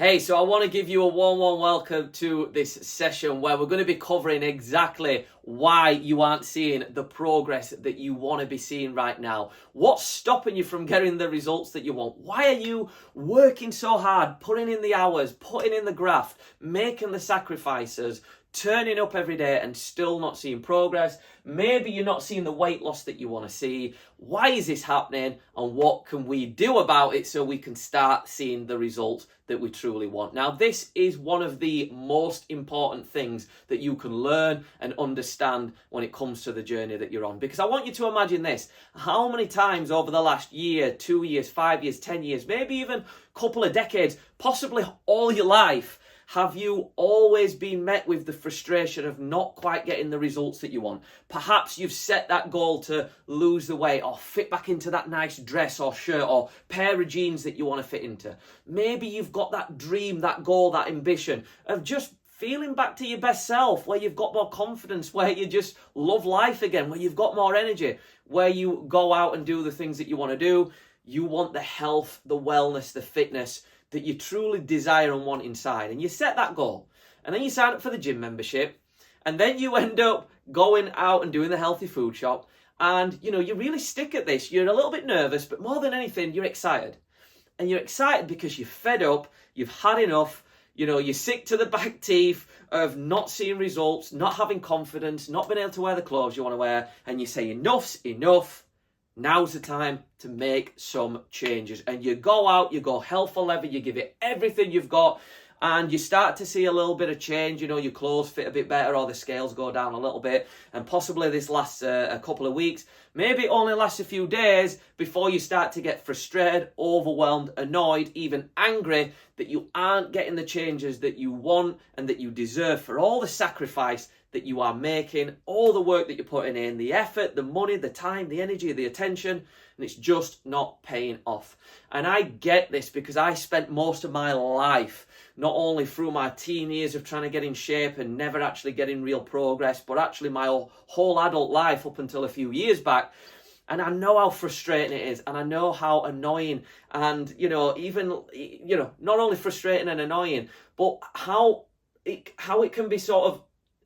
Hey, so I want to give you a warm welcome to this session where we're going to be covering exactly why you aren't seeing the progress that you want to be seeing right now. What's stopping you from getting the results that you want? Why are you working so hard, putting in the hours, putting in the graft, making the sacrifices, turning up every day and still not seeing progress? Maybe you're not seeing the weight loss that you want to see. Why is this happening? And what can we do about it so we can start seeing the results that we truly want? Now, this is one of the most important things that you can learn and understand when it comes to the journey that you're on. Because I want you to imagine this. How many times over the last year, 2 years, 5 years, 10 years, maybe even a couple of decades, possibly all your life, have you always been met with the frustration of not quite getting the results that you want? Perhaps you've set that goal to lose the weight or fit back into that nice dress or shirt or pair of jeans that you want to fit into. Maybe you've got that dream, that goal, that ambition of just feeling back to your best self, where you've got more confidence, where you just love life again, where you've got more energy, where you go out and do the things that you want to do. You want the health, the wellness, the fitness that you truly desire and want inside. And you set that goal. And then you sign up for the gym membership. And then you end up going out and doing the healthy food shop. And, you really stick at this. You're a little bit nervous, but more than anything, you're excited. And you're excited because you're fed up, you've had enough, you're sick to the back teeth of not seeing results, not having confidence, not being able to wear the clothes you want to wear. And you say, enough's enough. Now's the time to make some changes. And you go out, you go hell for leather, you give it everything you've got, and you start to see a little bit of change. Your clothes fit a bit better, or the scales go down a little bit. And possibly this lasts a couple of weeks. Maybe it only lasts a few days before you start to get frustrated, overwhelmed, annoyed, even angry that you aren't getting the changes that you want and that you deserve for all the sacrifice that you are making, all the work that you're putting in, the effort, the money, the time, the energy, the attention, and it's just not paying off. And I get this because I spent most of my life, not only through my teen years of trying to get in shape and never actually getting real progress, but actually my whole adult life up until a few years back. And I know how frustrating it is, and I know how annoying and, not only frustrating and annoying, but how it can be sort of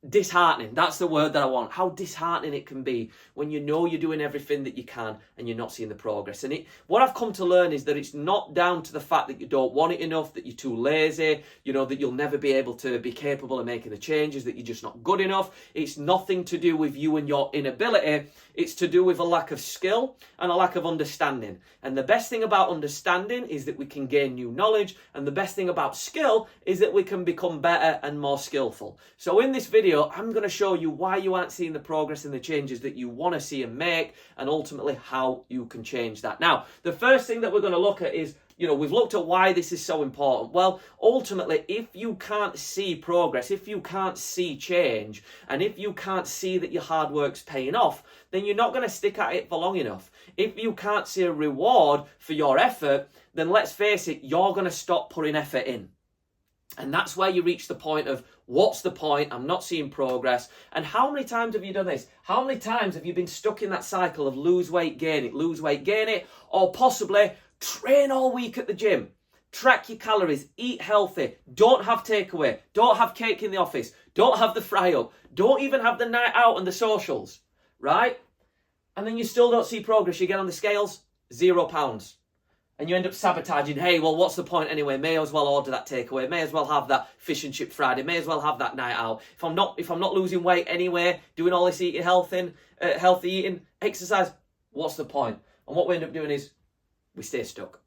disheartening. That's the word that I want. How disheartening it can be when you know you're doing everything that you can and you're not seeing the progress. And what I've come to learn is that it's not down to the fact that you don't want it enough, that you're too lazy, that you'll never be able to be capable of making the changes, that you're just not good enough. It's nothing to do with you and your inability. It's to do with a lack of skill and a lack of understanding. And the best thing about understanding is that we can gain new knowledge. And the best thing about skill is that we can become better and more skillful. So in this video, I'm going to show you why you aren't seeing the progress and the changes that you want to see and make, and ultimately how you can change that. Now, the first thing that we're going to look at is, we've looked at why this is so important. Well, ultimately, if you can't see progress, if you can't see change, and if you can't see that your hard work's paying off, then you're not going to stick at it for long enough. If you can't see a reward for your effort, then let's face it, you're going to stop putting effort in. And that's where you reach the point of, what's the point? I'm not seeing progress. And how many times have you done this? How many times have you been stuck in that cycle of lose weight, gain it, or possibly train all week at the gym, track your calories, eat healthy, don't have takeaway, don't have cake in the office, don't have the fry up, don't even have the night out and the socials, right? And then you still don't see progress. You get on the scales, 0 pounds. And you end up sabotaging, hey, well, what's the point anyway? May as well order that takeaway. May as well have that fish and chip Friday. May as well have that night out. If I'm not losing weight anyway, doing all this healthy eating, exercise, what's the point? And what we end up doing is we stay stuck.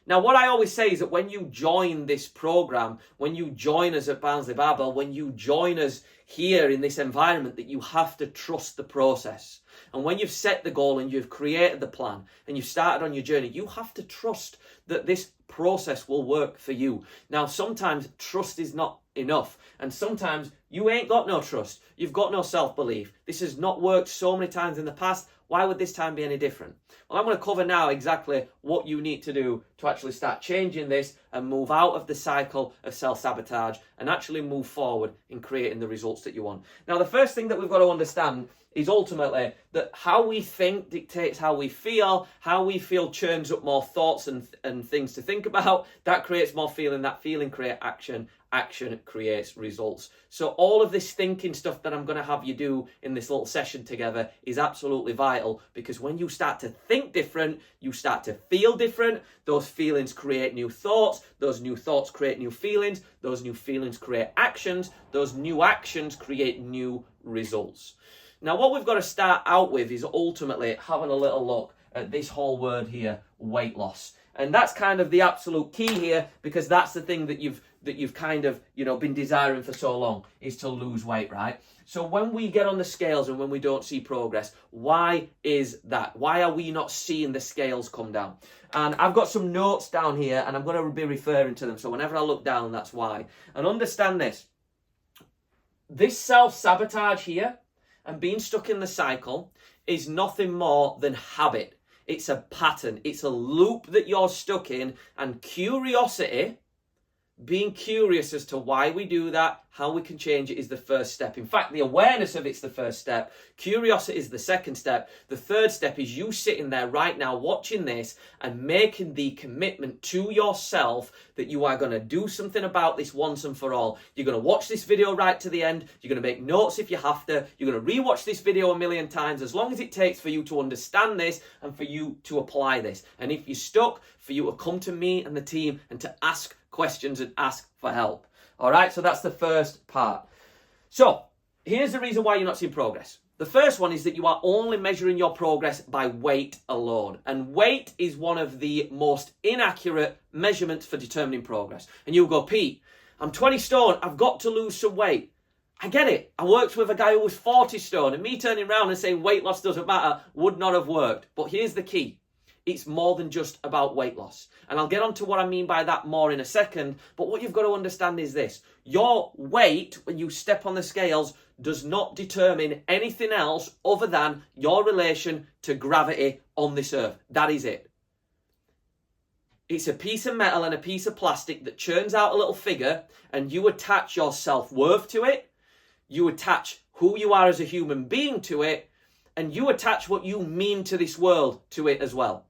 Now, what I always say is that when you join this program, when you join us at Barnsley Barbell, when you join us here in this environment, that you have to trust the process. And when you've set the goal and you've created the plan and you've started on your journey, you have to trust that this process will work for you. Now, sometimes trust is not enough. And sometimes you ain't got no trust. You've got no self-belief. This has not worked so many times in the past. Why would this time be any different? Well, I'm going to cover now exactly what you need to do to actually start changing this and move out of the cycle of self-sabotage and actually move forward in creating the results that you want. Now, the first thing that we've got to understand is ultimately that how we think dictates how we feel churns up more thoughts and things to think about. That creates more feeling, that feeling creates action, action creates results. So all of this thinking stuff that I'm going to have you do in this little session together is absolutely vital, because when you start to think different, you start to feel different. Those feelings create new thoughts. Those new thoughts create new feelings. Those new feelings create actions. Those new actions create new results. Now, what we've got to start out with is ultimately having a little look at this whole word here, weight loss. And that's kind of the absolute key here, because that's the thing that you've kind of, been desiring for so long, is to lose weight, right? So when we get on the scales and when we don't see progress, why is that? Why are we not seeing the scales come down? And I've got some notes down here and I'm going to be referring to them. So whenever I look down, that's why. And understand this. This self-sabotage here and being stuck in the cycle is nothing more than habit. It's a pattern. It's a loop that you're stuck in, and curiosity, being curious as to why we do that, how we can change it, is the first step. In fact, the awareness of it's the first step. Curiosity is the second step. The third step is you sitting there right now watching this and making the commitment to yourself that you are going to do something about this once and for all. You're going to watch this video right to the end. You're going to make notes if you have to. You're going to rewatch this video a million times, as long as it takes for you to understand this and for you to apply this. And if you're stuck, for you to come to me and the team and to ask questions and ask for help. All right, so that's the first part. So here's the reason why you're not seeing progress. The first one is that you are only measuring your progress by weight alone. And weight is one of the most inaccurate measurements for determining progress. And you'll go, Pete, I'm 20 stone, I've got to lose some weight. I get it. I worked with a guy who was 40 stone, and me turning around and saying weight loss doesn't matter would not have worked. But here's the key. It's more than just about weight loss. And I'll get on to what I mean by that more in a second. But what you've got to understand is this. Your weight, when you step on the scales, does not determine anything else other than your relation to gravity on this earth. That is it. It's a piece of metal and a piece of plastic that churns out a little figure, and you attach your self-worth to it. You attach who you are as a human being to it, and you attach what you mean to this world to it as well.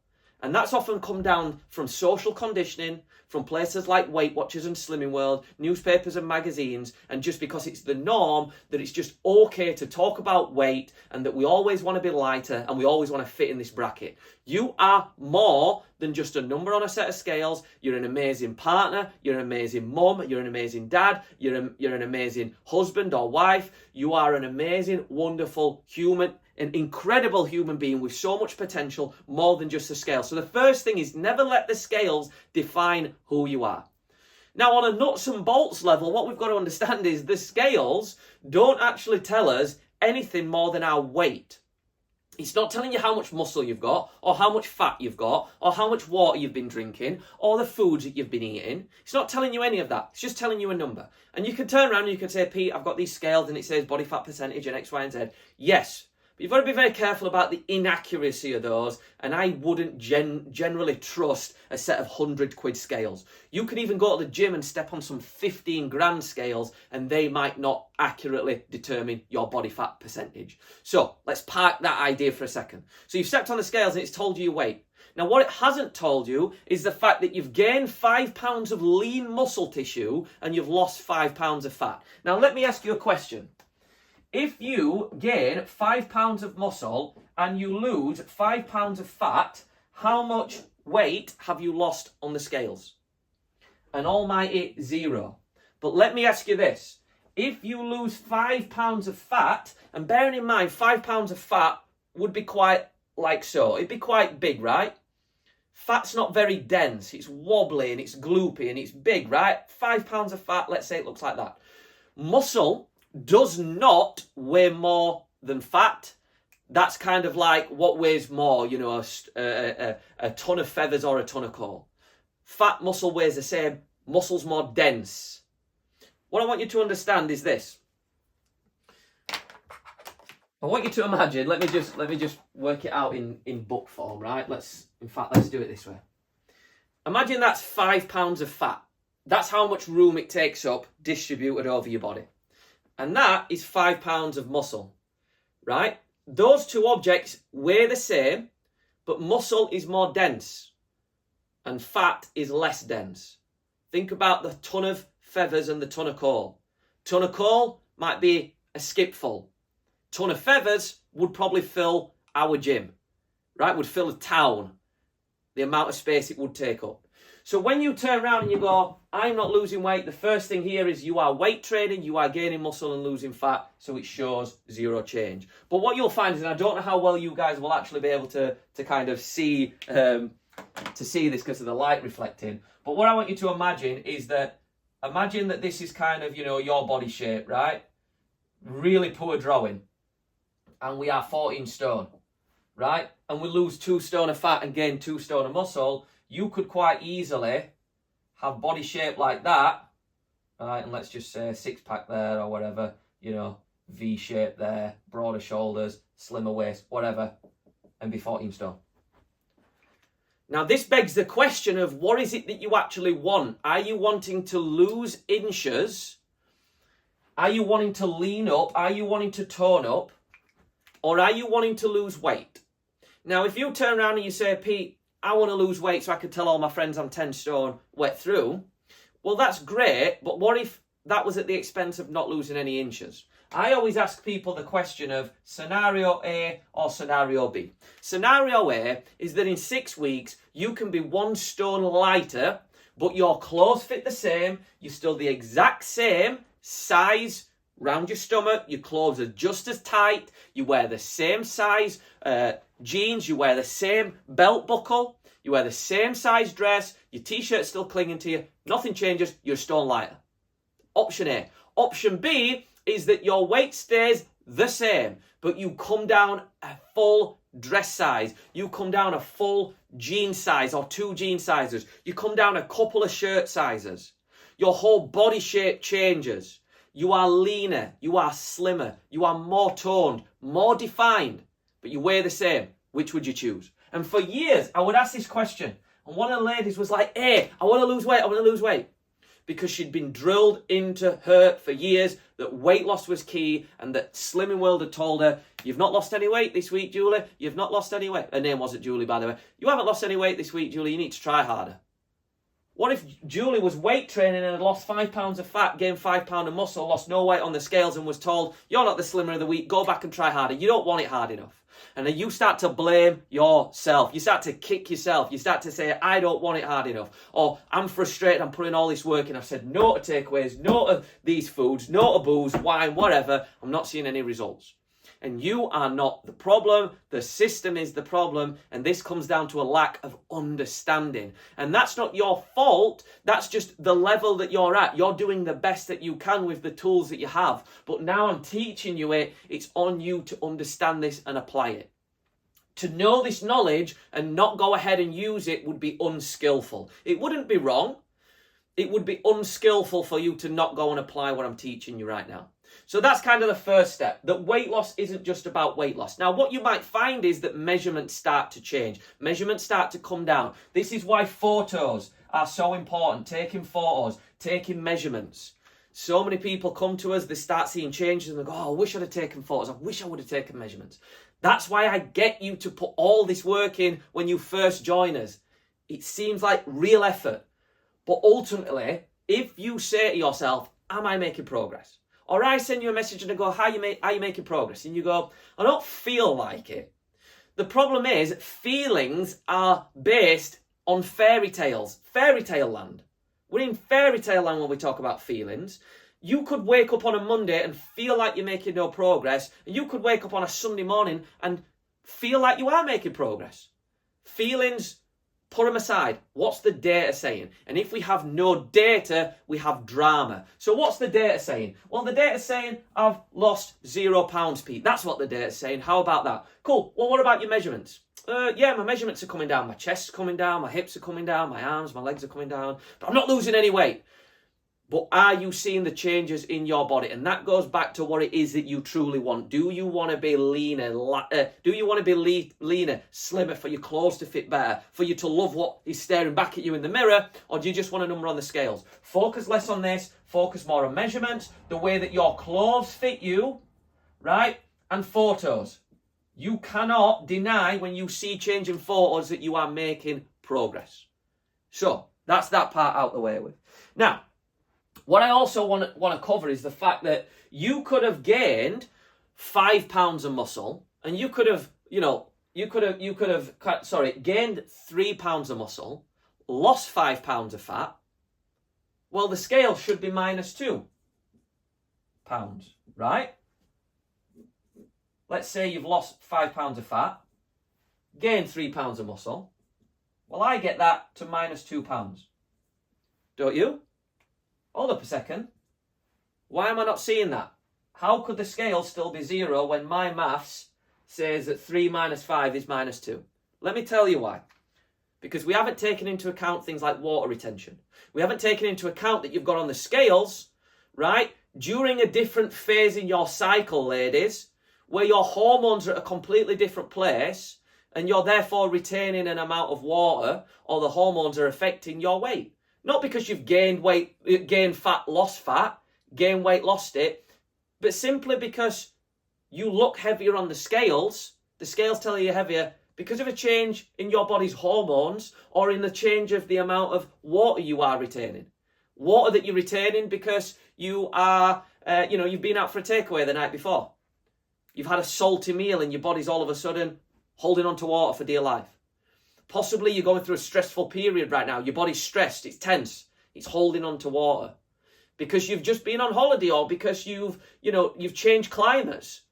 And that's often come down from social conditioning, from places like Weight Watchers and Slimming World, newspapers and magazines, and just because it's the norm that it's just okay to talk about weight and that we always want to be lighter and we always want to fit in this bracket. You are more than just a number on a set of scales. You're an amazing partner, you're an amazing mum, you're an amazing dad, you're an amazing husband or wife. You are an amazing, wonderful human, an incredible human being with so much potential, more than just the scale. So the first thing is never let the scales define who you are. Now, on a nuts and bolts level, what we've got to understand is the scales don't actually tell us anything more than our weight. It's not telling you how much muscle you've got, or how much fat you've got, or how much water you've been drinking, or the foods that you've been eating. It's not telling you any of that. It's just telling you a number. And you can turn around and you can say, Pete, I've got these scales and it says body fat percentage and X, Y, and Z. Yes. But you've got to be very careful about the inaccuracy of those, and I wouldn't generally trust a set of 100 quid scales. You can even go to the gym and step on some 15 grand scales, and they might not accurately determine your body fat percentage. So let's park that idea for a second. So you've stepped on the scales and it's told you your weight. Now, what it hasn't told you is the fact that you've gained 5 pounds of lean muscle tissue and you've lost 5 pounds of fat. Now, let me ask you a question. If you gain 5 pounds of muscle and you lose 5 pounds of fat, how much weight have you lost on the scales? An almighty 0. But let me ask you this. If you lose 5 pounds of fat, and bearing in mind 5 pounds of fat would be quite like so. It'd be quite big, right? Fat's not very dense. It's wobbly and it's gloopy and it's big, right? 5 pounds of fat, let's say it looks like that. Muscle does not weigh more than fat. That's kind of like what weighs more, you know, a ton of feathers or a ton of coal. Fat muscle weighs the same. Muscle's more dense. What I want you to understand is this. I want you to imagine, let me just work it out in book form, right? Let's do it this way. Imagine that's 5 pounds of fat. That's how much room it takes up distributed over your body. And that is 5 pounds of muscle, right? Those two objects weigh the same, but muscle is more dense and fat is less dense. Think about the ton of feathers and the ton of coal. Ton of coal might be a skipful. Ton of feathers would probably fill our gym, right? Would fill a town, the amount of space it would take up. So when you turn around and you go, I'm not losing weight, the first thing here is you are weight training, you are gaining muscle and losing fat, so it shows zero change. But what you'll find is, and I don't know how well you guys will actually be able to kind of see this because of the light reflecting, but what I want you to imagine is that, imagine that this is kind of, your body shape, right? Really poor drawing. And we are 14 stone, right? And we lose 2 stone of fat and gain 2 stone of muscle. You could quite easily have body shape like that, right? And let's just say 6-pack there or whatever, V shape there, broader shoulders, slimmer waist, whatever, and be 14 stone. Now this begs the question of what is it that you actually want? Are you wanting to lose inches? Are you wanting to lean up? Are you wanting to tone up? Or are you wanting to lose weight? Now if you turn around and you say, Pete, I want to lose weight so I can tell all my friends I'm 10 stone wet through. Well, that's great, but what if that was at the expense of not losing any inches? I always ask people the question of scenario A or scenario B. Scenario A is that in 6 weeks, you can be 1 stone lighter, but your clothes fit the same, you're still the exact same size round your stomach, your clothes are just as tight, you wear the same size jeans, you wear the same belt buckle, you wear the same size dress, your t-shirt's still clinging to you, nothing changes, you're a stone lighter. Option A. Option B is that your weight stays the same, but you come down a full dress size, you come down a full jean size or 2 jean sizes, you come down a couple of shirt sizes, your whole body shape changes. You are leaner, you are slimmer, you are more toned, more defined, but you weigh the same. Which would you choose? And for years, I would ask this question. And one of the ladies was like, hey, I want to lose weight, I want to lose weight. Because she'd been drilled into her for years that weight loss was key and that Slimming World had told her, you've not lost any weight this week, Julie. You've not lost any weight. Her name wasn't Julie, by the way. You haven't lost any weight this week, Julie. You need to try harder. What if Julie was weight training and had lost 5 pounds of fat, gained 5 pounds of muscle, lost no weight on the scales and was told, you're not the slimmer of the week, go back and try harder. You don't want it hard enough. And then you start to blame yourself. You start to kick yourself. You start to say, I don't want it hard enough. Or I'm frustrated, I'm putting all this work in. I've said no to takeaways, no to these foods, no to booze, wine, whatever. I'm not seeing any results. And you are not the problem. The system is the problem. And this comes down to a lack of understanding. And that's not your fault. That's just the level that you're at. You're doing the best that you can with the tools that you have. But now I'm teaching you it. It's on you to understand this and apply it. To know this knowledge and not go ahead and use it would be unskillful. It wouldn't be wrong. It would be unskillful for you to not go and apply what I'm teaching you right now. So that's kind of the first step, that weight loss isn't just about weight loss. Now, what you might find is that measurements start to change. Measurements start to come down. This is why photos are so important. Taking photos, taking measurements. So many people come to us, they start seeing changes and they go, oh, I wish I'd have taken photos. I wish I would have taken measurements. That's why I get you to put all this work in when you first join us. It seems like real effort. But ultimately, if you say to yourself, am I making progress? Or I send you a message and I go, are you making progress? And you go, I don't feel like it. The problem is feelings are based on fairy tales, fairy tale land. We're in fairy tale land when we talk about feelings. You could wake up on a Monday and feel like you're making no progress. And you could wake up on a Sunday morning and feel like you are making progress. Feelings, put them aside. What's the data saying? And if we have no data, we have drama. So what's the data saying? Well, the data's saying I've lost 0 pounds, Pete. That's what the data's saying. How about that? Cool. Well, what about your measurements? Yeah, my measurements are coming down. My chest's coming down. My hips are coming down. My arms, my legs are coming down. But I'm not losing any weight. But are you seeing the changes in your body? And that goes back to what it is that you truly want. Do you want to be leaner? Do you want to be leaner, slimmer, for your clothes to fit better, for you to love what is staring back at you in the mirror? Or do you just want a number on the scales? Focus less on this. Focus more on measurements, the way that your clothes fit you, right? And photos. You cannot deny when you see change in photos that you are making progress. So that's that part out the way with. Now, what I also want to cover is the fact that you could have gained 5 pounds of muscle, and you could have, gained 3 pounds of muscle, lost 5 pounds of fat. Well, the scale should be minus 2 pounds, right? Let's say you've lost 5 pounds of fat, gained 3 pounds of muscle. Well, I get that to minus 2 pounds. Don't you? Hold up a second. Why am I not seeing that? How could the scale still be 0 when my maths says that 3 minus 5 is minus 2? Let me tell you why. Because we haven't taken into account things like water retention. We haven't taken into account that you've got on the scales, right, during a different phase in your cycle, ladies, where your hormones are at a completely different place, and you're therefore retaining an amount of water, or the hormones are affecting your weight. Not because you've gained weight, gained fat, gained weight, lost it, but simply because you look heavier on the scales tell you you're heavier because of a change in your body's hormones, or in the change of the amount of water you are retaining. Water that you're retaining because you are, you've been out for a takeaway the night before. You've had a salty meal and your body's all of a sudden holding on to water for dear life. Possibly you're going through a stressful period right now. Your body's stressed, it's tense, it's holding on to water. Because you've just been on holiday, or because you've changed climates.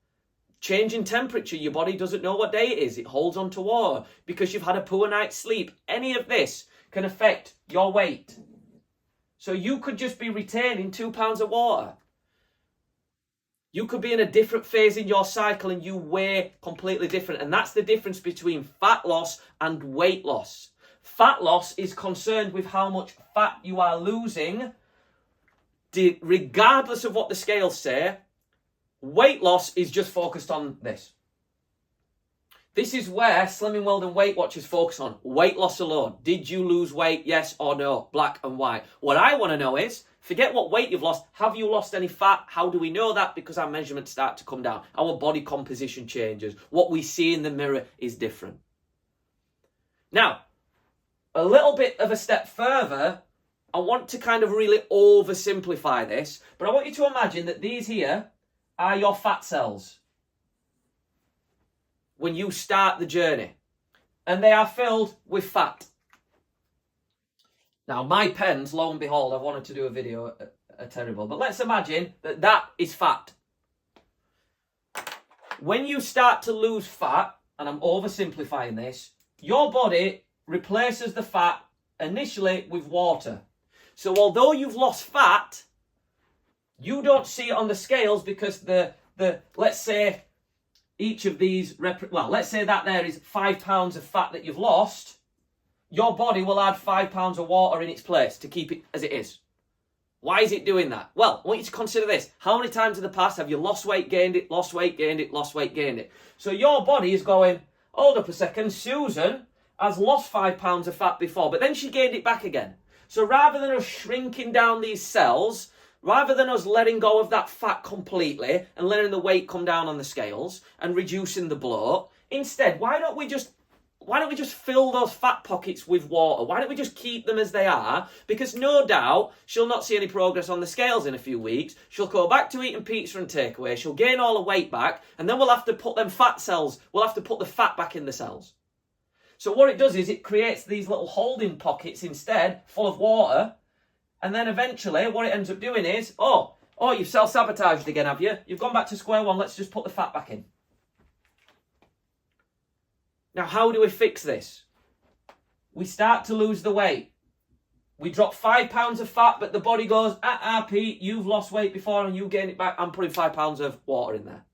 Change in temperature, your body doesn't know what day it is, it holds on to water. Because you've had a poor night's sleep. Any of this can affect your weight. So you could just be retaining 2 pounds of water. You could be in a different phase in your cycle and you weigh completely different. And that's the difference between fat loss and weight loss. Fat loss is concerned with how much fat you are losing, regardless of what the scales say. Weight loss is just focused on this. This is where Slimming World and Weight Watchers focus on. Weight loss alone. Did you lose weight? Yes or no? Black and white. What I want to know is, forget what weight you've lost. Have you lost any fat? How do we know that? Because our measurements start to come down. Our body composition changes. What we see in the mirror is different. Now, a little bit of a step further, I want to kind of really oversimplify this, but I want you to imagine that these here are your fat cells when you start the journey, and they are filled with fat. Now, my pens, lo and behold, I've wanted to do a video, are terrible. But let's imagine that that is fat. When you start to lose fat, and I'm oversimplifying this, your body replaces the fat initially with water. So although you've lost fat, you don't see it on the scales because the let's say each of these, let's say that there is 5 pounds of fat that you've lost. Your body will add 5 pounds of water in its place to keep it as it is. Why is it doing that? Well, I want you to consider this. How many times in the past have you lost weight, gained it, lost weight, gained it, lost weight, gained it? So your body is going, hold up a second, Susan has lost 5 pounds of fat before, but then she gained it back again. So rather than us shrinking down these cells, rather than us letting go of that fat completely and letting the weight come down on the scales and reducing the bloat, instead, why don't we just fill those fat pockets with water? Why don't we just keep them as they are? Because no doubt she'll not see any progress on the scales in a few weeks. She'll go back to eating pizza and takeaway. She'll gain all the weight back, and then we'll have to put them fat cells. We'll have to put the fat back in the cells. So what it does is it creates these little holding pockets instead, full of water. And then eventually what it ends up doing is, oh, you've self-sabotaged again, have you? You've gone back to square one. Let's just put the fat back in. Now, how do we fix this? We start to lose the weight. We drop 5 pounds of fat, but the body goes, Pete, you've lost weight before and you gain it back. I'm putting 5 pounds of water in there.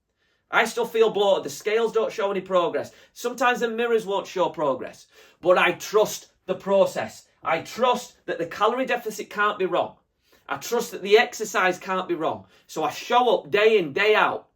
I still feel bloated. The scales don't show any progress. Sometimes the mirrors won't show progress. But I trust the process. I trust that the calorie deficit can't be wrong. I trust that the exercise can't be wrong. So I show up day in, day out,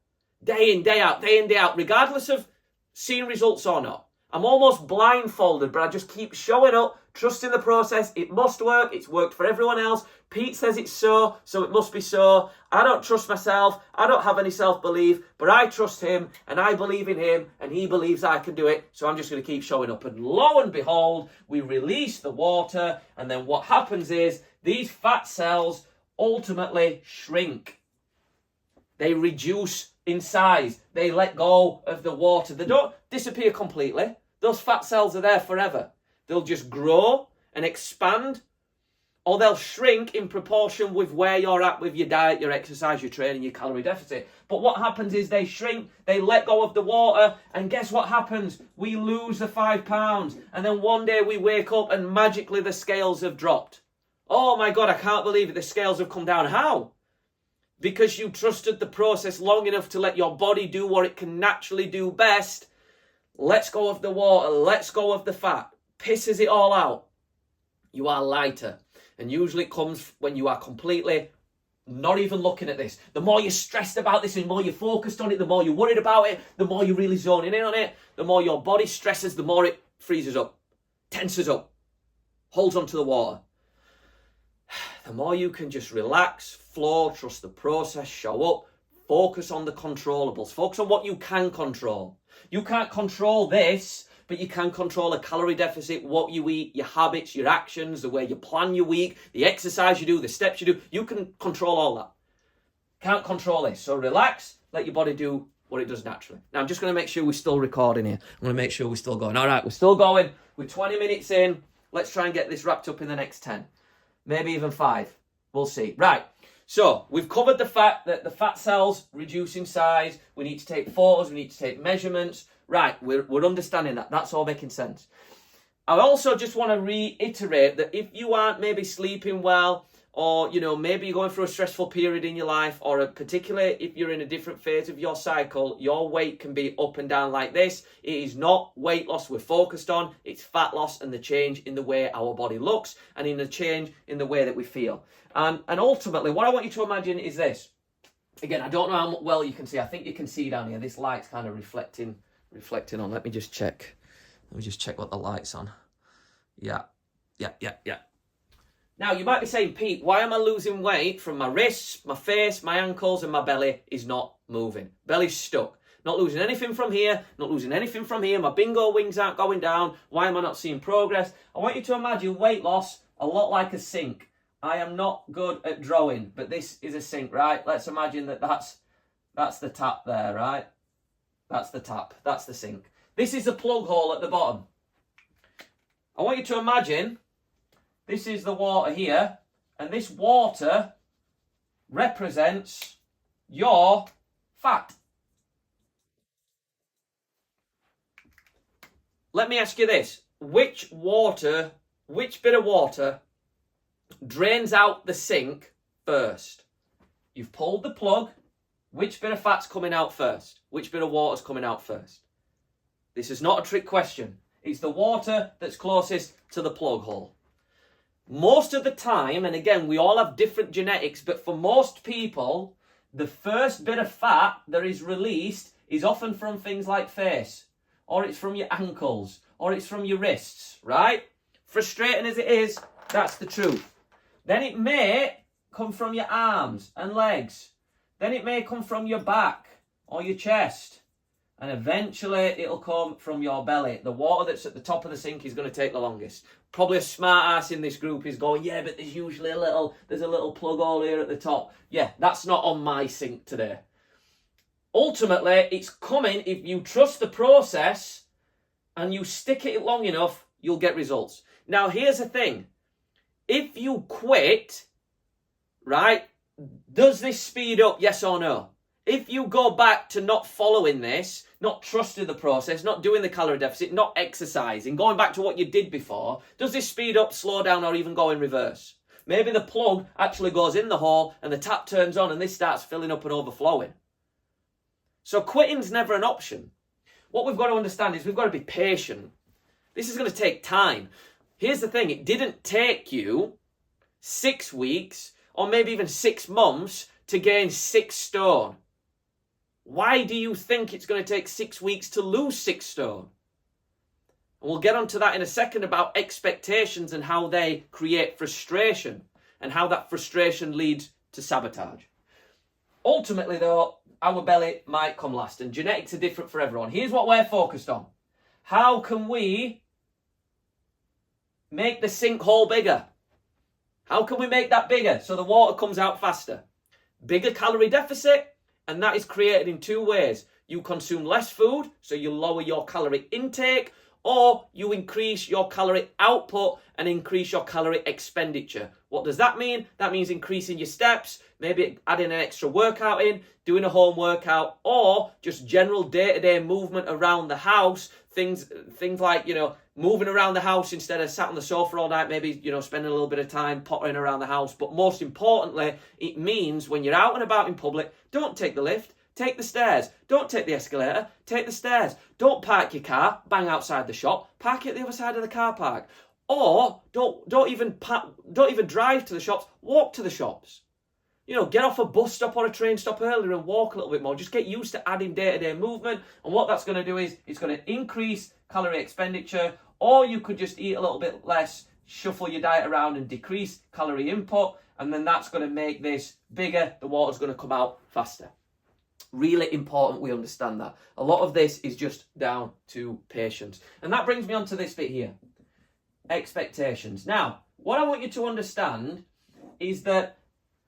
regardless of seeing results or not. I'm almost blindfolded, but I just keep showing up, trusting the process. It must work. It's worked for everyone else. Pete says it's so it must be so. I don't trust myself. I don't have any self-belief, but I trust him and I believe in him and he believes I can do it. So I'm just going to keep showing up. And lo and behold, we release the water. And then what happens is these fat cells ultimately shrink. They reduce in size. They let go of the water. They don't disappear completely. Those fat cells are there forever. They'll just grow and expand, or they'll shrink in proportion with where you're at with your diet, your exercise, your training, your calorie deficit. But what happens is they shrink, they let go of the water, and guess what happens? We lose the 5 pounds. And then one day we wake up and magically the scales have dropped. Oh my God, I can't believe it. The scales have come down. How? Because you trusted the process long enough to let your body do what it can naturally do best. Let's go of the water. Let's go of the fat. Pisses it all out. You are lighter. And usually it comes when you are completely not even looking at this. The more you're stressed about this, the more you're focused on it, the more you're worried about it, the more you're really zoning in on it, the more your body stresses, the more it freezes up, tenses up, holds onto the water. The more you can just relax, flow, trust the process, show up, focus on the controllables, focus on what you can control. You can't control this, but you can control a calorie deficit, what you eat, your habits, your actions, the way you plan your week, the exercise you do, the steps you do. You can control all that. Can't control this. So relax, let your body do what it does naturally. Now, I'm just going to make sure we're still recording here. I'm going to make sure we're still going. All right, we're still going. We're 20 minutes in. Let's try and get this wrapped up in the next 10. Maybe even 5. We'll see. Right. So we've covered the fact that the fat cells reduce in size. We need to take photos. We need to take measurements. Right. We're understanding that. That's all making sense. I also just want to reiterate that if you aren't maybe sleeping well, or, you know, maybe you're going through a stressful period in your life, or particularly if you're in a different phase of your cycle, your weight can be up and down like this. It is not weight loss we're focused on. It's fat loss and the change in the way our body looks and in the change in the way that we feel. And ultimately, what I want you to imagine is this. Again, I don't know how well you can see. I think you can see down here. This light's kind of reflecting on. Let me just check. Let me just check what the light's on. Yeah. Now, you might be saying, Pete, why am I losing weight from my wrists, my face, my ankles, and my belly is not moving? Belly's stuck. Not losing anything from here, not losing anything from here. My bingo wings aren't going down. Why am I not seeing progress? I want you to imagine weight loss a lot like a sink. I am not good at drawing, but this is a sink, right? Let's imagine that's the tap there, right? That's the tap. That's the sink. This is the plug hole at the bottom. I want you to imagine this is the water here, and this water represents your fat. Let me ask you this. Which bit of water drains out the sink first? You've pulled the plug. Which bit of fat's coming out first? Which bit of water's coming out first? This is not a trick question. It's the water that's closest to the plug hole. Most of the time, and again, we all have different genetics, but for most people, the first bit of fat that is released is often from things like face, or it's from your ankles, or it's from your wrists, right? Frustrating as it is, that's the truth. Then it may come from your arms and legs. Then it may come from your back or your chest. And eventually it'll come from your belly. The water that's at the top of the sink is going to take the longest. Probably a smart ass in this group is going, yeah, but there's usually a little plug hole here at the top. Yeah, that's not on my sink today. Ultimately, it's coming. If you trust the process and you stick it long enough, you'll get results. Now, here's the thing. If you quit, right, does this speed up, yes or no? If you go back to not following this, not trusting the process, not doing the calorie deficit, not exercising, going back to what you did before, does this speed up, slow down, or even go in reverse? Maybe the plug actually goes in the hole and the tap turns on and this starts filling up and overflowing. So quitting's never an option. What we've got to understand is we've got to be patient. This is going to take time. Here's the thing. It didn't take you 6 weeks or maybe even 6 months to gain 6 stone? Why do you think it's going to take 6 weeks to lose 6 stone? And we'll get onto that in a second about expectations and how they create frustration and how that frustration leads to sabotage. Ultimately, though, our belly might come last, and genetics are different for everyone. Here's what we're focused on. How can we make the sinkhole bigger? How can we make that bigger so the water comes out faster? Bigger calorie deficit, and that is created in 2 ways. You consume less food, so you lower your calorie intake, or you increase your calorie output and increase your calorie expenditure. What does that mean? That means increasing your steps, maybe adding an extra workout in, doing a home workout, or just general day-to-day movement around the house. Things like, moving around the house instead of sat on the sofa all night, maybe, spending a little bit of time pottering around the house. But most importantly, it means when you're out and about in public, don't take the lift. Take the stairs. Don't take the escalator. Take the stairs. Don't park your car bang outside the shop. Park it at the other side of the car park. Or don't even drive to the shops. Walk to the shops. Get off a bus stop or a train stop earlier and walk a little bit more. Just get used to adding day-to-day movement. And what that's going to do is it's going to increase calorie expenditure. Or you could just eat a little bit less, shuffle your diet around and decrease calorie input. And then that's going to make this bigger. The water's going to come out faster. Really important we understand that. A lot of this is just down to patience. And that brings me on to this bit here. Expectations. Now, what I want you to understand is that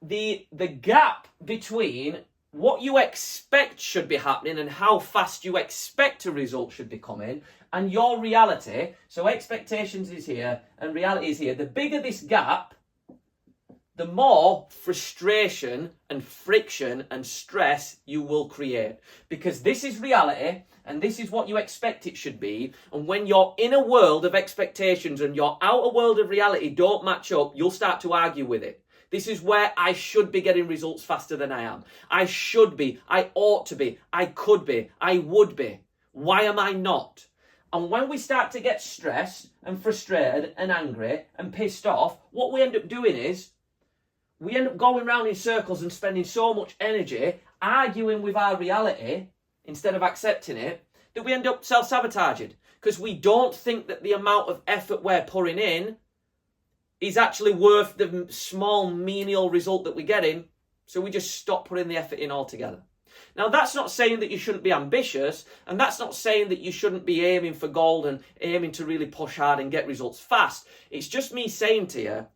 the gap between what you expect should be happening and how fast you expect a result should be coming and your reality, so expectations is here and reality is here, the bigger this gap, the more frustration and friction and stress you will create. Because this is reality and this is what you expect it should be. And when your inner world of expectations and your outer world of reality don't match up, you'll start to argue with it. This is where I should be getting results faster than I am. I should be. I ought to be. I could be. I would be. Why am I not? And when we start to get stressed and frustrated and angry and pissed off, what we end up doing is we end up going round in circles and spending so much energy arguing with our reality instead of accepting it that we end up self-sabotaging because we don't think that the amount of effort we're putting in is actually worth the small menial result that we're getting, so we just stop putting the effort in altogether. Now, that's not saying that you shouldn't be ambitious, and that's not saying that you shouldn't be aiming for gold and aiming to really push hard and get results fast. It's just me saying to you,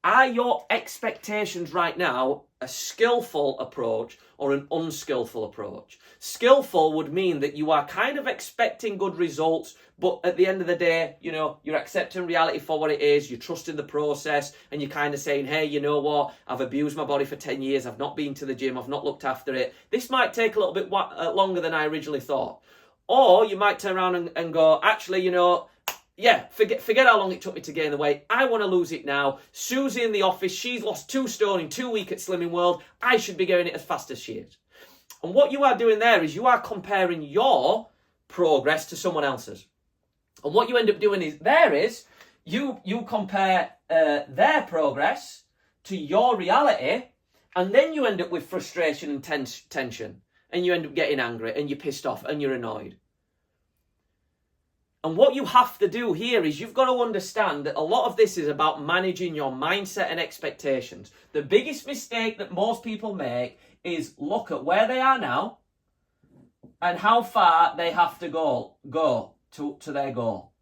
are your expectations right now a skillful approach or an unskillful approach? Skillful would mean that you are kind of expecting good results, but at the end of the day, you're accepting reality for what it is, you're trusting the process, and you're kind of saying, hey, you know what, I've abused my body for 10 years, I've not been to the gym, I've not looked after it. This might take a little bit longer than I originally thought. Or you might turn around and go, actually, yeah, forget how long it took me to gain the weight. I want to lose it now. Susie in the office, she's lost 2 stone in 2 weeks at Slimming World. I should be going it as fast as she is. And what you are doing there is you are comparing your progress to someone else's. And what you end up doing is you compare their progress to your reality, and then you end up with frustration and tension. And you end up getting angry, and you're pissed off, and you're annoyed. And what you have to do here is you've got to understand that a lot of this is about managing your mindset and expectations. The biggest mistake that most people make is look at where they are now and how far they have to go to their goal.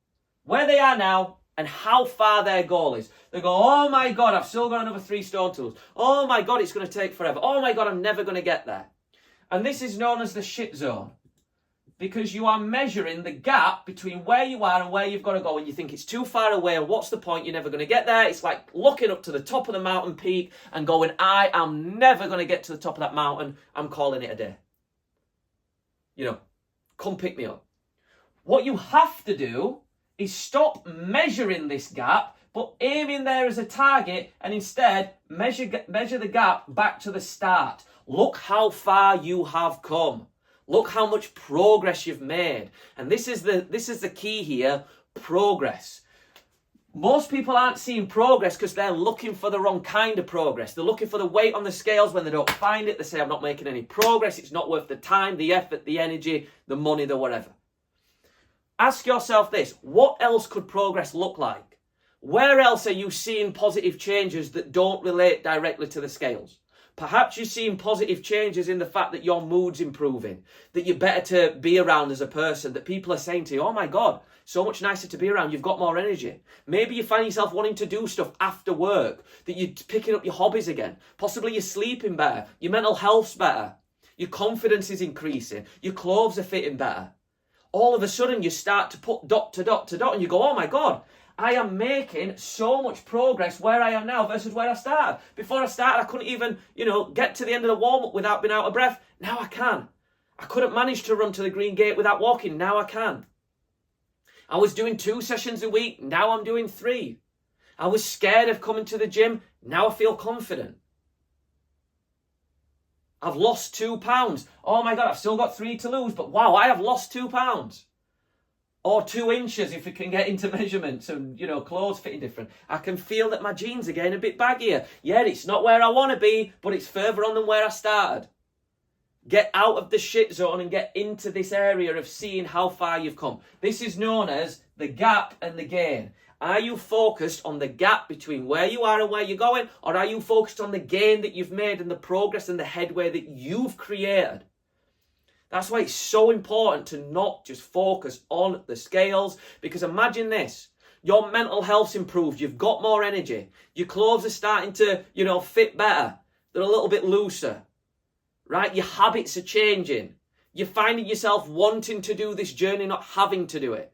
Where they are now and how far their goal is. They go, oh my God, I've still got another 3 stone to lose. Oh my God, it's going to take forever. Oh my God, I'm never going to get there. And this is known as the shit zone. Because you are measuring the gap between where you are and where you've got to go, and you think it's too far away, and what's the point? You're never going to get there. It's like looking up to the top of the mountain peak and going, I am never going to get to the top of that mountain. I'm calling it a day. Come pick me up. What you have to do is stop measuring this gap, but aiming there as a target, and instead measure the gap back to the start. Look how far you have come. Look how much progress you've made. And this is the key here, progress. Most people aren't seeing progress because they're looking for the wrong kind of progress. They're looking for the weight on the scales. When they don't find it, they say, I'm not making any progress. It's not worth the time, the effort, the energy, the money, the whatever. Ask yourself this: what else could progress look like? Where else are you seeing positive changes that don't relate directly to the scales? Perhaps you're seeing positive changes in the fact that your mood's improving, that you're better to be around as a person, that people are saying to you, oh my God, so much nicer to be around, you've got more energy. Maybe you find yourself wanting to do stuff after work, that you're picking up your hobbies again. Possibly you're sleeping better, your mental health's better, your confidence is increasing, your clothes are fitting better. All of a sudden you start to put dot to dot to dot and you go, oh my God, I am making so much progress where I am now versus where I started. Before I started, I couldn't even, get to the end of the warm-up without being out of breath. Now I can. I couldn't manage to run to the green gate without walking. Now I can. I was doing 2 sessions a week. Now I'm doing 3. I was scared of coming to the gym. Now I feel confident. I've lost 2 pounds. Oh my God, I've still got 3 to lose, but wow, I have lost 2 pounds. Or 2 inches if we can get into measurements and, clothes fitting different. I can feel that my jeans are getting a bit baggier. Yeah, it's not where I want to be, but it's further on than where I started. Get out of the shit zone and get into this area of seeing how far you've come. This is known as the gap and the gain. Are you focused on the gap between where you are and where you're going? Or are you focused on the gain that you've made and the progress and the headway that you've created? That's why it's so important to not just focus on the scales, because imagine this: your mental health's improved, you've got more energy, your clothes are starting to, fit better, they're a little bit looser, right? Your habits are changing, you're finding yourself wanting to do this journey, not having to do it.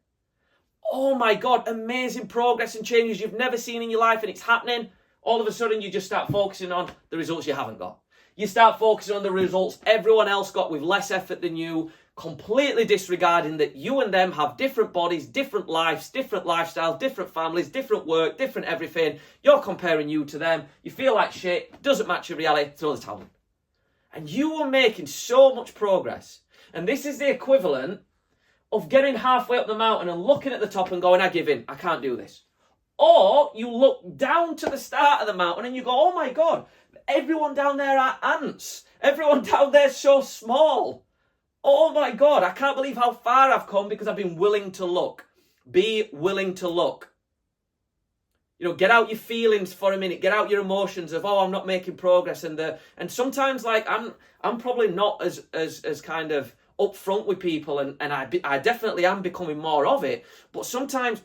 Oh my God, amazing progress and changes you've never seen in your life, and it's happening. All of a sudden you just start focusing on the results you haven't got. You start focusing on the results everyone else got with less effort than you, completely disregarding that you and them have different bodies, different lives, different lifestyles, different families, different work, different everything. You're comparing you to them. You feel like shit, doesn't match your reality, throw the towel in. And you were making so much progress. And this is the equivalent of getting halfway up the mountain and looking at the top and going, I give in, I can't do this. Or you look down to the start of the mountain and you go, oh my God, everyone down there are ants. Everyone down there is so small. Oh my God, I can't believe how far I've come because I've been willing to look. Be willing to look. Get out your feelings for a minute. Get out your emotions of, oh, I'm not making progress. And sometimes I'm probably not as kind of upfront with people, and I definitely am becoming more of it. But sometimes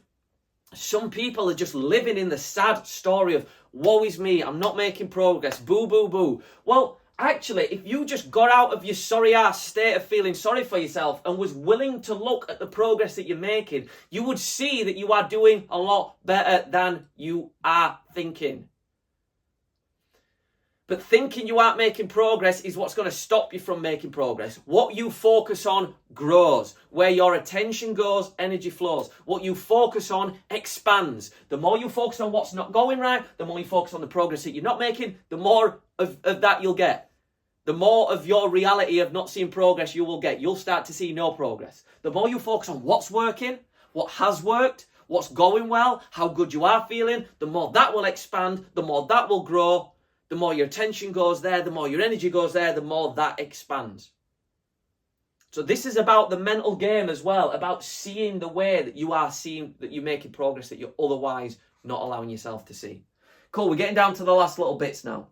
some people are just living in the sad story of, woe is me, I'm not making progress, boo, boo, boo. Well, actually, if you just got out of your sorry ass state of feeling sorry for yourself and was willing to look at the progress that you're making, you would see that you are doing a lot better than you are thinking. But thinking you aren't making progress is what's going to stop you from making progress. What you focus on grows. Where your attention goes, energy flows. What you focus on expands. The more you focus on what's not going right, the more you focus on the progress that you're not making, the more of that you'll get. The more of your reality of not seeing progress you will get. You'll start to see no progress. The more you focus on what's working, what has worked, what's going well, how good you are feeling, the more that will expand, the more that will grow. The more your attention goes there, the more your energy goes there, the more that expands. So this is about the mental game as well, about seeing the way that you are seeing that you're making progress that you're otherwise not allowing yourself to see. Cool, we're getting down to the last little bits now.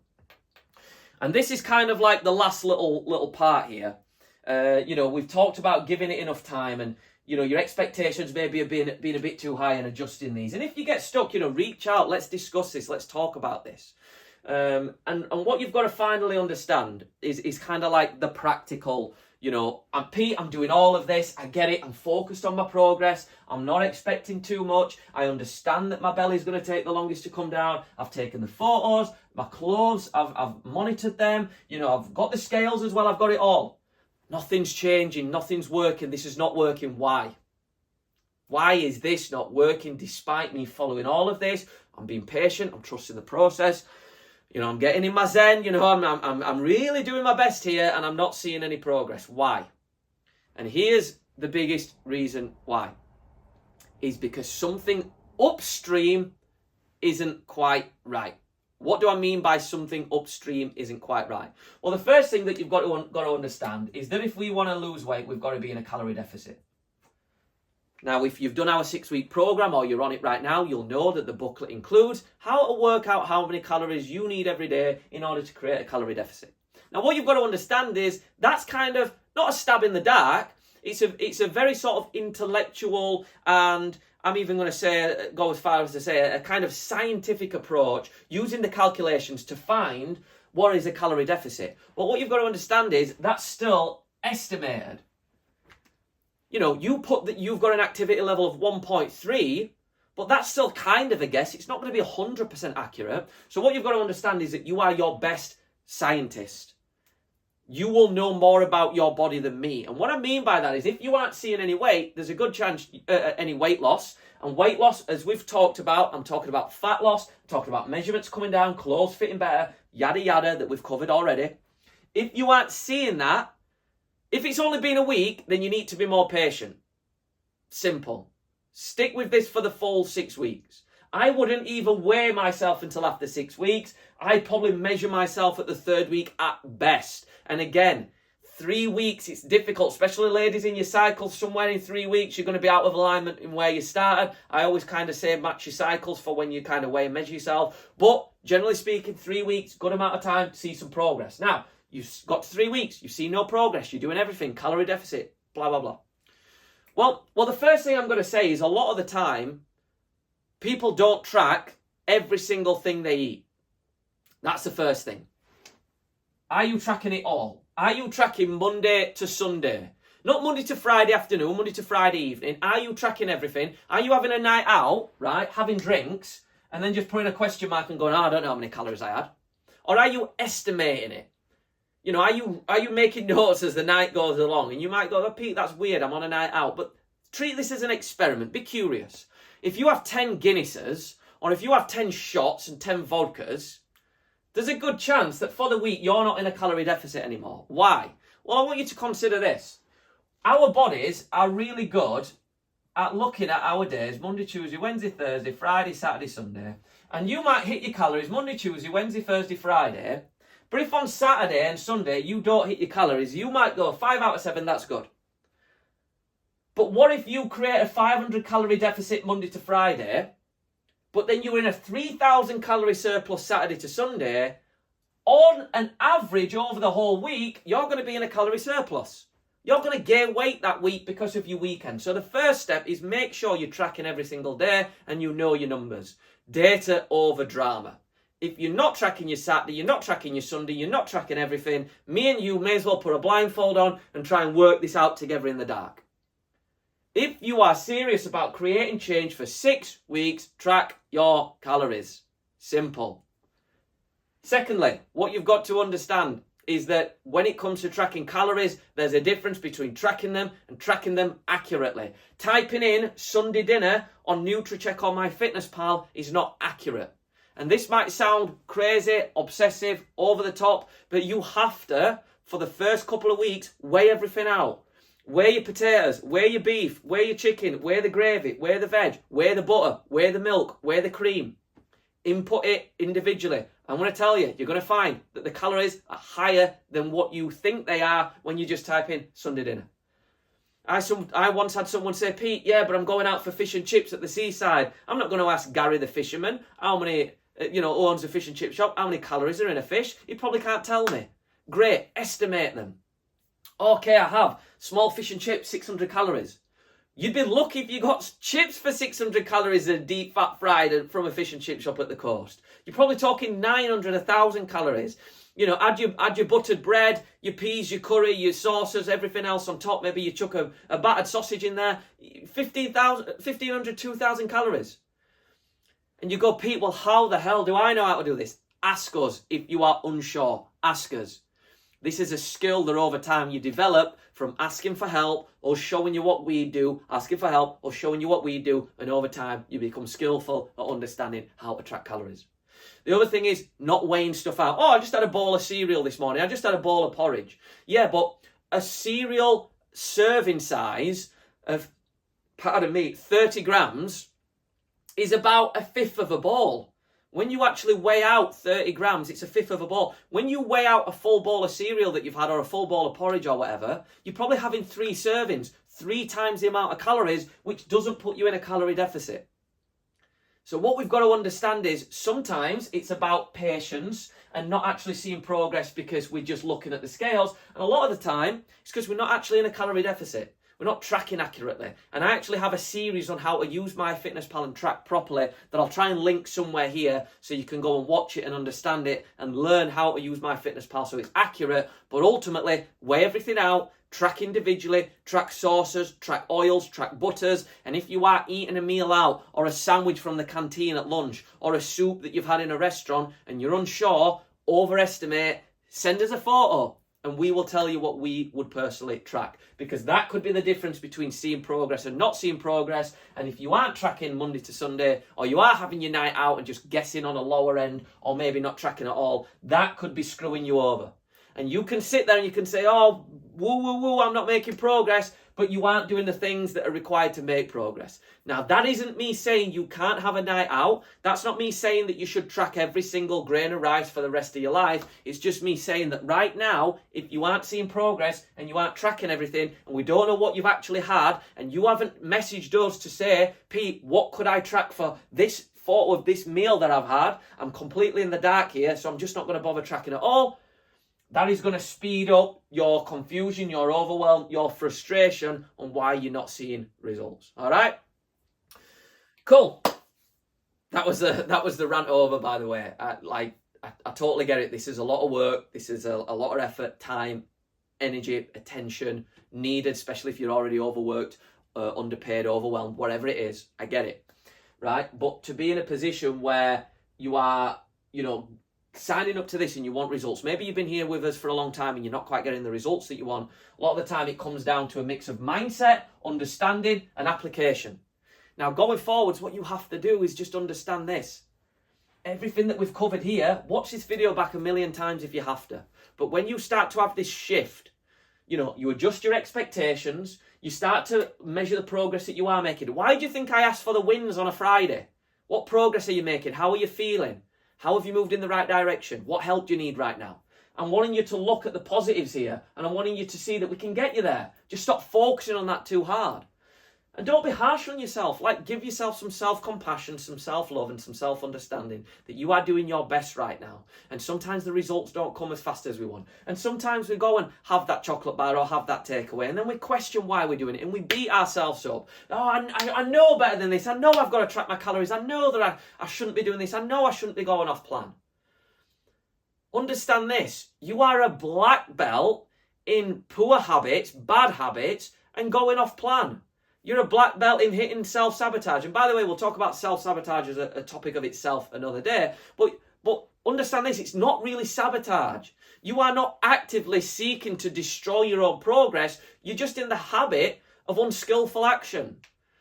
And this is kind of like the last little part here. We've talked about giving it enough time, and your expectations maybe have been a bit too high and adjusting these. And if you get stuck, reach out, let's discuss this, let's talk about this. And what you've got to finally understand is kind of like the practical, I'm Pete, I'm doing all of this, I get it, I'm focused on my progress, I'm not expecting too much, I understand that my belly's going to take the longest to come down, I've taken the photos, my clothes, I've monitored them, I've got the scales as well, I've got it all. Nothing's changing, nothing's working, this is not working. Why? Why is this not working despite me following all of this? I'm being patient, I'm trusting the process. I'm getting in my zen, I'm really doing my best here and I'm not seeing any progress. Why? And here's the biggest reason why. Is because something upstream isn't quite right. What do I mean by something upstream isn't quite right? Well, the first thing that you've got to understand is that if we want to lose weight, we've got to be in a calorie deficit. Now, if you've done our 6-week program or you're on it right now, you'll know that the booklet includes how to work out how many calories you need every day in order to create a calorie deficit. Now, what you've got to understand is that's kind of not a stab in the dark. It's a very sort of intellectual, and I'm even going to go as far as to say a kind of scientific approach using the calculations to find what is a calorie deficit. Well, what you've got to understand is that's still estimated. You know, you put that you've got an activity level of 1.3, but that's still kind of a guess. It's not going to be 100% accurate. So what you've got to understand is that you are your best scientist. You will know more about your body than me. And what I mean by that is if you aren't seeing any weight, there's a good chance any weight loss. And weight loss, as we've talked about, I'm talking about fat loss, I'm talking about measurements coming down, clothes fitting better, yada yada, that we've covered already. If you aren't seeing that, if it's only been a week, then you need to be more patient. Simple. Stick with this for the full 6 weeks. I wouldn't even weigh myself until after 6 weeks. I'd probably measure myself at the 3rd week at best. And again, 3 weeks, it's difficult, especially ladies in your cycle. Somewhere in 3 weeks, you're going to be out of alignment in where you started. I always kind of say match your cycles for when you kind of weigh and measure yourself. But generally speaking, 3 weeks, good amount of time to see some progress. Now, you've got 3 weeks, you see no progress, you're doing everything, calorie deficit, blah, blah, blah. Well, the first thing I'm going to say is a lot of the time, people don't track every single thing they eat. That's the first thing. Are you tracking it all? Are you tracking Monday to Sunday? Not Monday to Friday afternoon, Monday to Friday evening. Are you tracking everything? Are you having a night out, right, having drinks, and then just putting a question mark and going, I don't know how many calories I had? Or are you estimating it? You know, are you making notes as the night goes along? And you might go, oh, Pete, that's weird, I'm on a night out. But treat this as an experiment. Be curious. If you have 10 Guinnesses, or if you have 10 shots and 10 vodkas, there's a good chance that for the week you're not in a calorie deficit anymore. Why? Well, I want you to consider this. Our bodies are really good at looking at our days, Monday, Tuesday, Wednesday, Thursday, Friday, Saturday, Sunday. And you might hit your calories Monday, Tuesday, Wednesday, Thursday, Friday. But if on Saturday and Sunday you don't hit your calories, you might go 5 out of 7, that's good. But what if you create a 500 calorie deficit Monday to Friday, but then you're in a 3,000 calorie surplus Saturday to Sunday? On an average over the whole week, you're going to be in a calorie surplus. You're going to gain weight that week because of your weekend. So the first step is make sure you're tracking every single day and you know your numbers. Data over drama. If you're not tracking your Saturday, you're not tracking your Sunday, you're not tracking everything, me and you may as well put a blindfold on and try and work this out together in the dark. If you are serious about creating change for 6 weeks, track your calories. Simple. Secondly, what you've got to understand is that when it comes to tracking calories, there's a difference between tracking them and tracking them accurately. Typing in Sunday dinner on NutriCheck or MyFitnessPal is not accurate. And this might sound crazy, obsessive, over the top, but you have to, for the first couple of weeks, weigh everything out. Weigh your potatoes, weigh your beef, weigh your chicken, weigh the gravy, weigh the veg, weigh the butter, weigh the milk, weigh the cream. Input it individually. I'm going to tell you, you're going to find that the calories are higher than what you think they are when you just type in Sunday dinner. I once had someone say, Pete, yeah, but I'm going out for fish and chips at the seaside. I'm not going to ask Gary the fisherman how many, who owns a fish and chip shop, how many calories are in a fish. He probably can't tell me. Great, estimate them. Okay, I have small fish and chips, 600 calories. You'd be lucky if you got chips for 600 calories and deep fat fried from a fish and chip shop at the coast. You're probably talking 900, 1,000 calories. Add your buttered bread, your peas, your curry, your sauces, everything else on top. Maybe you chuck a battered sausage in there. 1,500, 2,000 calories. And you go, Pete, well, how the hell do I know how to do this? Ask us if you are unsure. Ask us. This is a skill that over time you develop from asking for help or showing you what we do, asking for help or showing you what we do, and over time you become skillful at understanding how to track calories. The other thing is not weighing stuff out. Oh, I just had a bowl of cereal this morning. I just had a bowl of porridge. Yeah, but a cereal serving size of, 30 grams is about a fifth of a ball. When you actually weigh out 30 grams, it's a fifth of a ball. When you weigh out a full bowl of cereal that you've had or a full bowl of porridge or whatever, you're probably having 3 servings, 3 times the amount of calories, which doesn't put you in a calorie deficit. So what we've got to understand is sometimes it's about patience and not actually seeing progress because we're just looking at the scales. And a lot of the time, it's because we're not actually in a calorie deficit. We're not tracking accurately. And I actually have a series on how to use MyFitnessPal and track properly that I'll try and link somewhere here so you can go and watch it and understand it and learn how to use MyFitnessPal so it's accurate, but ultimately weigh everything out, track individually, track sauces, track oils, track butters, and if you are eating a meal out or a sandwich from the canteen at lunch or a soup that you've had in a restaurant and you're unsure, overestimate, send us a photo. And we will tell you what we would personally track. Because that could be the difference between seeing progress and not seeing progress. And if you aren't tracking Monday to Sunday, or you are having your night out and just guessing on a lower end, or maybe not tracking at all, that could be screwing you over. And you can sit there and you can say, oh, woo, woo, woo, I'm not making progress, but you aren't doing the things that are required to make progress. Now, that isn't me saying you can't have a night out. That's not me saying that you should track every single grain of rice for the rest of your life. It's just me saying that right now, if you aren't seeing progress and you aren't tracking everything and we don't know what you've actually had and you haven't messaged us to say, Pete, what could I track for this photo of this meal that I've had? I'm completely in the dark here, so I'm just not going to bother tracking at all. That is going to speed up your confusion, your overwhelm, your frustration on why you're not seeing results. All right? Cool. That was the rant over, by the way. I totally get it. This is a lot of work. This is a lot of effort, time, energy, attention needed, especially if you're already overworked, underpaid, overwhelmed, whatever it is. I get it. Right? But to be in a position where you are, signing up to this and you want results. Maybe you've been here with us for a long time and you're not quite getting the results that you want. A lot of the time it comes down to a mix of mindset, understanding and application. Now going forwards, what you have to do is just understand this. Everything that we've covered here, watch this video back a million times if you have to. But when you start to have this shift, you adjust your expectations, you start to measure the progress that you are making. Why do you think I asked for the wins on a Friday? What progress are you making? How are you feeling? How have you moved in the right direction? What help do you need right now? I'm wanting you to look at the positives here and I'm wanting you to see that we can get you there. Just stop focusing on that too hard. And don't be harsh on yourself. Give yourself some self-compassion, some self-love and some self-understanding that you are doing your best right now. And sometimes the results don't come as fast as we want. And sometimes we go and have that chocolate bar or have that takeaway and then we question why we're doing it and we beat ourselves up. Oh, I know better than this. I know I've got to track my calories. I know that I shouldn't be doing this. I know I shouldn't be going off plan. Understand this. You are a black belt in poor habits, bad habits and going off plan. You're a black belt in hitting self-sabotage. And by the way, we'll talk about self-sabotage as a topic of itself another day. But understand this, it's not really sabotage. You are not actively seeking to destroy your own progress. You're just in the habit of unskillful action.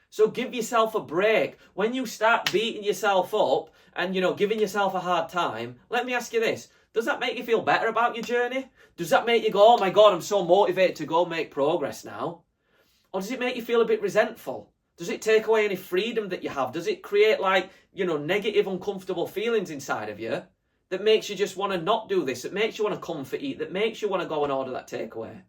So give yourself a break. When you start beating yourself up and, giving yourself a hard time, let me ask you this. Does that make you feel better about your journey? Does that make you go, oh my God, I'm so motivated to go make progress now? Or does it make you feel a bit resentful? Does it take away any freedom that you have? Does it create negative, uncomfortable feelings inside of you that makes you just want to not do this, that makes you want to comfort eat, that makes you want to go and order that takeaway?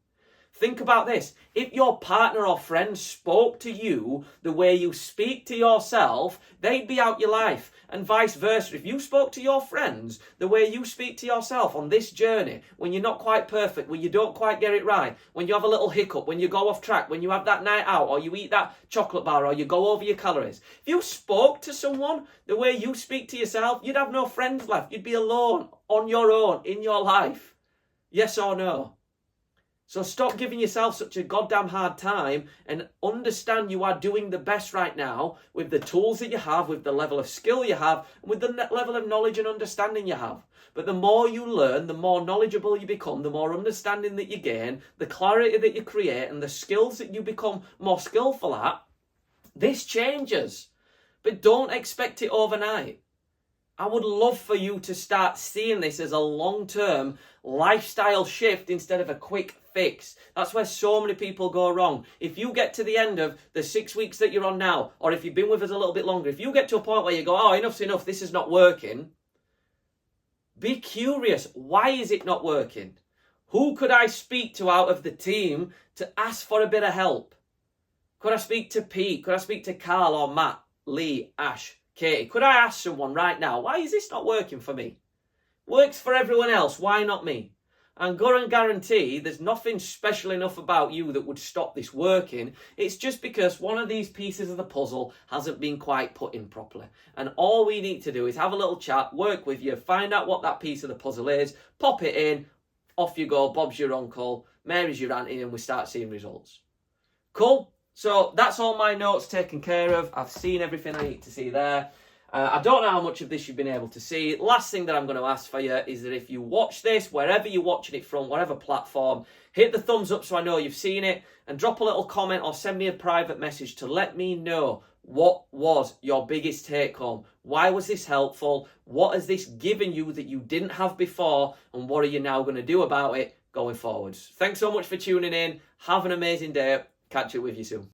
Think about this. If your partner or friend spoke to you the way you speak to yourself, they'd be out your life. And vice versa. If you spoke to your friends the way you speak to yourself on this journey, when you're not quite perfect, when you don't quite get it right, when you have a little hiccup, when you go off track, when you have that night out, or you eat that chocolate bar, or you go over your calories. If you spoke to someone the way you speak to yourself, you'd have no friends left. You'd be alone, on your own, in your life. Yes or no? So stop giving yourself such a goddamn hard time and understand you are doing the best right now with the tools that you have, with the level of skill you have, and with the level of knowledge and understanding you have. But the more you learn, the more knowledgeable you become, the more understanding that you gain, the clarity that you create, and the skills that you become more skillful at, this changes. But don't expect it overnight. I would love for you to start seeing this as a long-term lifestyle shift instead of a quick fix. That's where so many people go wrong. If you get to the end of the 6 weeks that you're on now, or if you've been with us a little bit longer, if you get to a point where you go, oh, enough's enough, this is not working, be curious. Why is it not working? Who could I speak to out of the team to ask for a bit of help? Could I speak to Pete? Could I speak to Carl or Matt, Lee, Ash, Katie? Could I ask someone right now, why is this not working for me? Works for everyone else, why not me? And go and guarantee there's nothing special enough about you that would stop this working. It's just because one of these pieces of the puzzle hasn't been quite put in properly. And all we need to do is have a little chat, work with you, find out what that piece of the puzzle is, pop it in, off you go, Bob's your uncle, Mary's your auntie, and we start seeing results. Cool? So that's all my notes taken care of. I've seen everything I need to see there. I don't know how much of this you've been able to see. Last thing that I'm going to ask for you is that if you watch this, wherever you're watching it from, whatever platform, hit the thumbs up so I know you've seen it, and drop a little comment or send me a private message to let me know what was your biggest take home. Why was this helpful? What has this given you that you didn't have before? And what are you now going to do about it going forwards? Thanks so much for tuning in. Have an amazing day. Catch up with you soon.